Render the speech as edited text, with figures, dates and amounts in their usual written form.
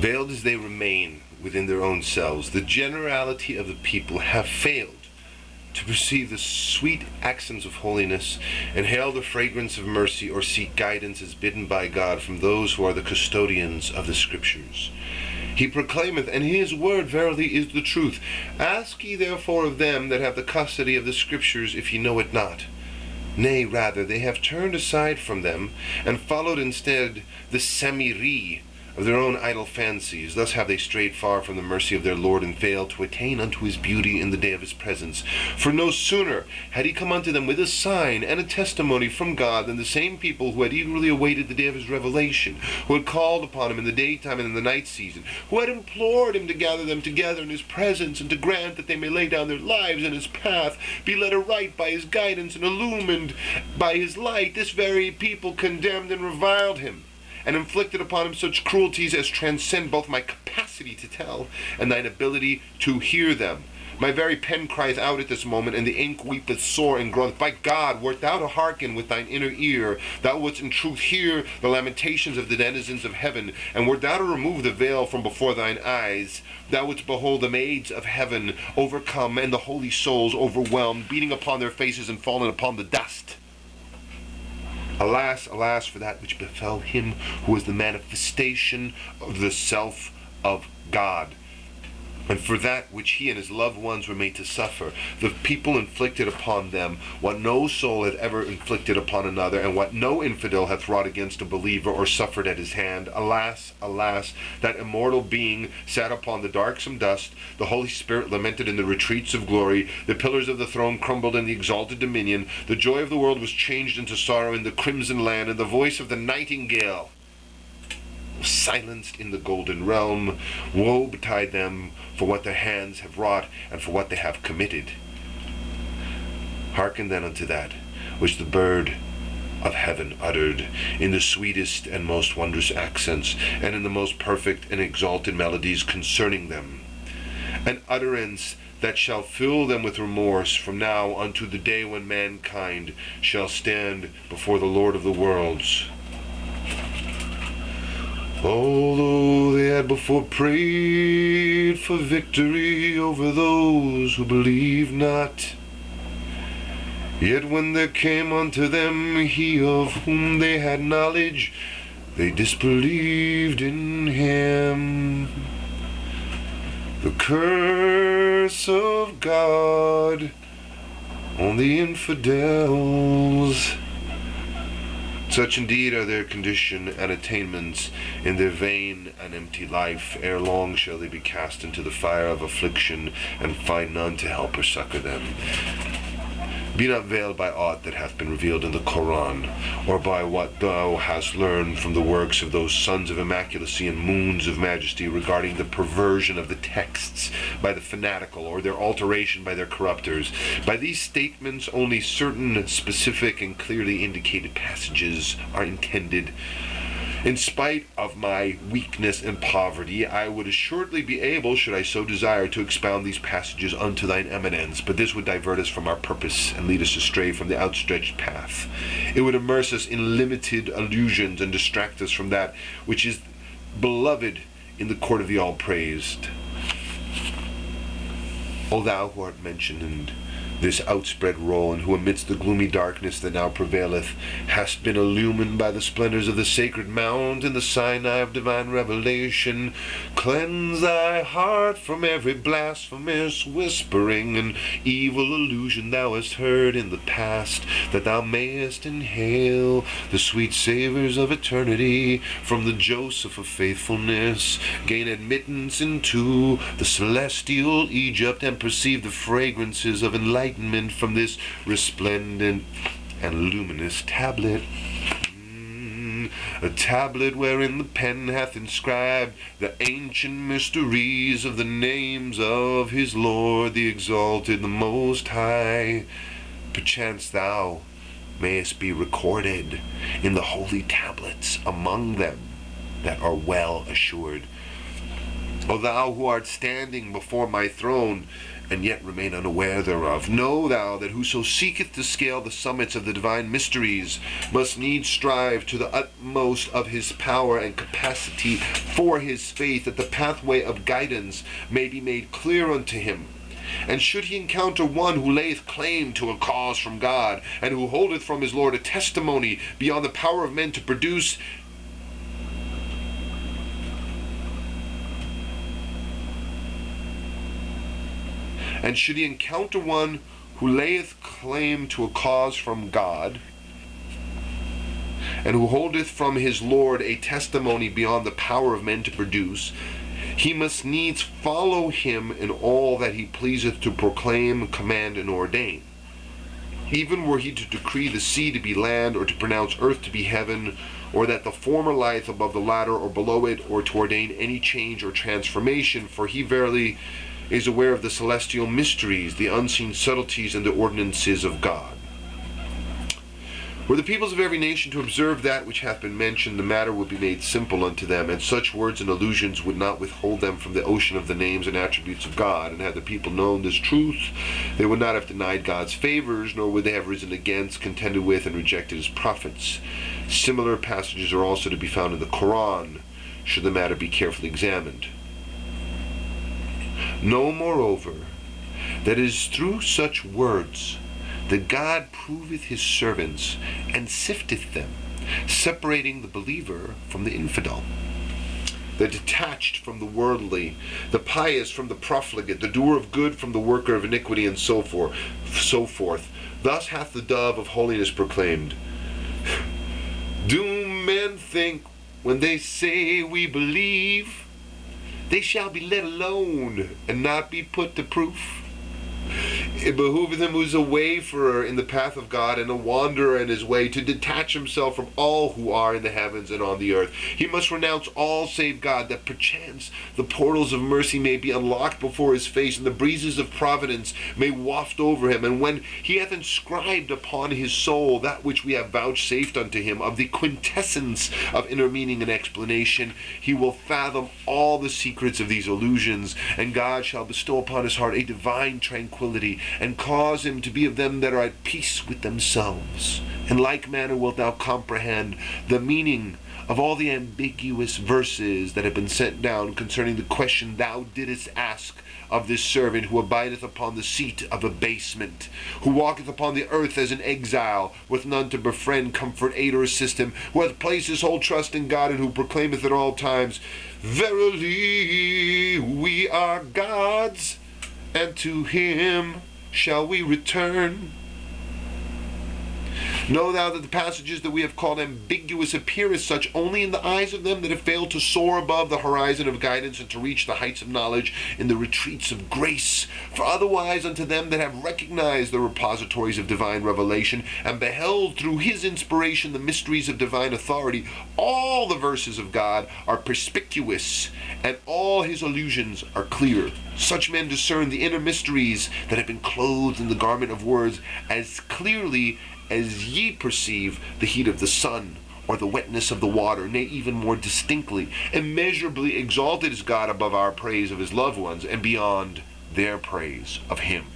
Veiled as they remain within their own selves, the generality of the people have failed to perceive the sweet accents of holiness, inhale the fragrance of mercy, or seek guidance as bidden by God from those who are the custodians of the Scriptures. He proclaimeth, and his word verily is the truth. Ask ye therefore of them that have the custody of the Scriptures, if ye know it not. Nay, rather, they have turned aside from them, and followed instead the semiri of their own idle fancies. Thus have they strayed far from the mercy of their Lord, and failed to attain unto his beauty in the day of his presence. For no sooner had he come unto them with a sign and a testimony from God than the same people who had eagerly awaited the day of his revelation, who had called upon him in the daytime and in the night season, who had implored him to gather them together in his presence, and to grant that they may lay down their lives in his path, be led aright by his guidance, and illumined by his light, this very people condemned and reviled him, and inflicted upon him such cruelties as transcend both my capacity to tell and thine ability to hear them. My very pen crieth out at this moment, and the ink weepeth sore and groaneth. By God, wert thou to hearken with thine inner ear, thou wouldst in truth hear the lamentations of the denizens of heaven, and wert thou to remove the veil from before thine eyes, thou wouldst behold the maids of heaven overcome, and the holy souls overwhelmed, beating upon their faces and fallen upon the dust. Alas, alas, for that which befell him who was the manifestation of the self of God, and for that which he and his loved ones were made to suffer. The people inflicted upon them what no soul hath ever inflicted upon another, and what no infidel hath wrought against a believer or suffered at his hand. Alas, alas, that immortal being sat upon the darksome dust, the Holy Spirit lamented in the retreats of glory, the pillars of the throne crumbled in the exalted dominion, the joy of the world was changed into sorrow in the crimson land, and the voice of the nightingale silenced in the golden realm. Woe betide them for what their hands have wrought, and for what they have committed. Hearken then unto that which the bird of heaven uttered in the sweetest and most wondrous accents, and in the most perfect and exalted melodies concerning them, an utterance that shall fill them with remorse from now unto the day when mankind shall stand before the Lord of the worlds. Although they had before prayed for victory over those who believed not, yet when there came unto them he of whom they had knowledge, they disbelieved in him. The curse of God on the infidels. Such indeed are their condition and attainments in their vain and empty life. Ere long shall they be cast into the fire of affliction, and find none to help or succor them. Be not veiled by aught that hath been revealed in the Koran, or by what thou hast learned from the works of those sons of immaculacy and moons of majesty, regarding the perversion of the texts by the fanatical, or their alteration by their corrupters. By these statements only certain specific and clearly indicated passages are intended. In spite of my weakness and poverty, I would assuredly be able, should I so desire, to expound these passages unto thine eminence, but this would divert us from our purpose and lead us astray from the outstretched path. It would immerse us in limited allusions and distract us from that which is beloved in the court of the all-praised. O thou who art mentioned in this outspread roll, and who amidst the gloomy darkness that now prevaileth hast been illumined by the splendors of the sacred mount and the Sinai of divine revelation, cleanse thy heart from every blasphemous whispering and evil illusion thou hast heard in the past, that thou mayest inhale the sweet savors of eternity from the Joseph of faithfulness, gain admittance into the celestial Egypt, and perceive the fragrances of enlightenment from this resplendent and luminous tablet. A tablet wherein the pen hath inscribed the ancient mysteries of the names of his Lord, the exalted, the Most High. Perchance thou mayest be recorded in the holy tablets among them that are well assured. O thou who art standing before my throne, and yet remain unaware thereof. Know thou that whoso seeketh to scale the summits of the divine mysteries must needs strive to the utmost of his power and capacity for his faith, that the pathway of guidance may be made clear unto him. And should he encounter one who layeth claim to a cause from God, and who holdeth from his Lord a testimony beyond the power of men to produce, and should he encounter one who layeth claim to a cause from God, and who holdeth from his Lord a testimony beyond the power of men to produce, he must needs follow him in all that he pleaseth to proclaim, command, and ordain. Even were he to decree the sea to be land, or to pronounce earth to be heaven, or that the former lieth above the latter, or below it, or to ordain any change or transformation, for he verily is aware of the celestial mysteries, the unseen subtleties, and the ordinances of God. Were the peoples of every nation to observe that which hath been mentioned, the matter would be made simple unto them, and such words and allusions would not withhold them from the ocean of the names and attributes of God. And had the people known this truth, they would not have denied God's favors, nor would they have risen against, contended with, and rejected his prophets. Similar passages are also to be found in the Quran, should the matter be carefully examined. Know, moreover, that it is through such words that God proveth his servants and sifteth them, separating the believer from the infidel, the detached from the worldly, the pious from the profligate, the doer of good from the worker of iniquity, and so forth. Thus hath the dove of holiness proclaimed, do men think when they say we believe, they shall be let alone and not be put to proof? It behooveth him who is a wayfarer in the path of God and a wanderer in his way to detach himself from all who are in the heavens and on the earth. He must renounce all save God, that perchance the portals of mercy may be unlocked before his face, and the breezes of providence may waft over him. And when he hath inscribed upon his soul that which we have vouchsafed unto him of the quintessence of inner meaning and explanation, he will fathom all the secrets of these illusions, and God shall bestow upon his heart a divine tranquility, and cause him to be of them that are at peace with themselves. In like manner wilt thou comprehend the meaning of all the ambiguous verses that have been sent down concerning the question thou didst ask of this servant who abideth upon the seat of abasement, who walketh upon the earth as an exile, with none to befriend, comfort, aid, or assist him, who hath placed his whole trust in God, and who proclaimeth at all times, verily we are God's, and to him shall we return. Know thou that the passages that we have called ambiguous appear as such only in the eyes of them that have failed to soar above the horizon of guidance and to reach the heights of knowledge in the retreats of grace. For otherwise unto them that have recognized the repositories of divine revelation and beheld through his inspiration the mysteries of divine authority, all the verses of God are perspicuous and all his allusions are clear. Such men discern the inner mysteries that have been clothed in the garment of words as clearly as ye perceive the heat of the sun, or the wetness of the water, nay, even more distinctly. Immeasurably exalted is God above our praise of his loved ones, and beyond their praise of him.